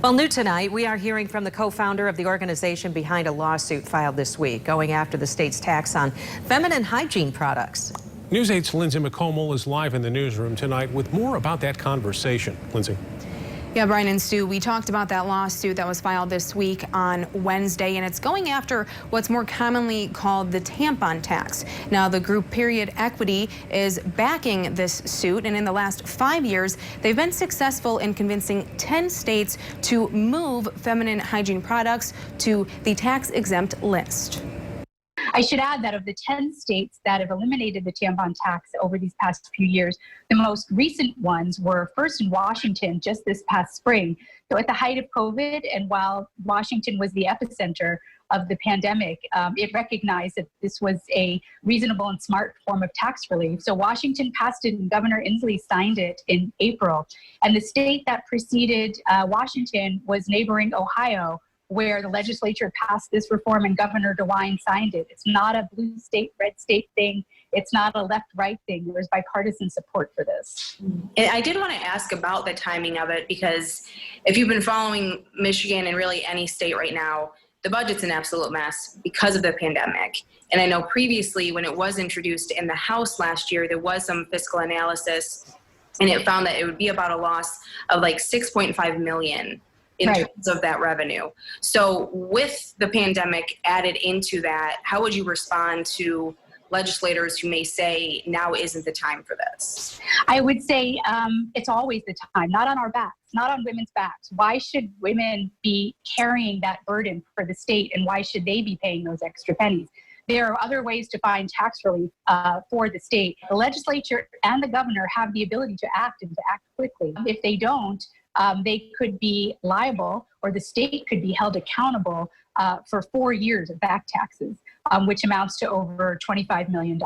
Well, new tonight, we are hearing from the co-founder of the organization behind a lawsuit filed this week, going after the state's tax on feminine hygiene products. News 8's Lindsay McComel is live in the newsroom tonight with more about that conversation. Lindsay. Yeah, Brian and Stu, we talked about that lawsuit that was filed this week on Wednesday, and it's going after what's more commonly called the tampon tax. Now, the group Period Equity is backing this suit, and in the last 5 years, they've been successful in convincing 10 states to move feminine hygiene products to the tax-exempt list. I should add that of the 10 states that have eliminated the tampon tax over these past few years, the most recent ones were first in Washington just this past spring. So at the height of COVID, and while Washington was the epicenter of the pandemic, it recognized that this was a reasonable and smart form of tax relief. So Washington passed it and Governor Inslee signed it in April. And the state that preceded Washington was neighboring Ohio, where the legislature passed this reform and Governor DeWine signed it. It's not a blue state, red state thing. It's not a left-right thing. There's bipartisan support for this. And I did want to ask about the timing of it, because if you've been following Michigan and really any state right now, the budget's an absolute mess because of the pandemic. And I know previously when it was introduced in the House last year, there was some fiscal analysis and it found that it would be about a loss of like 6.5 million in terms of that revenue. So with the pandemic added into that, how would you respond to legislators who may say now isn't the time for this? I would say it's always the time, not on our backs, not on women's backs. Why should women be carrying that burden for the state, and why should they be paying those extra pennies? There are other ways to find tax relief for the state. The legislature and the governor have the ability to act and to act quickly. If they don't, they could be liable, or the state could be held accountable for 4 years of back taxes, which amounts to over $25 million.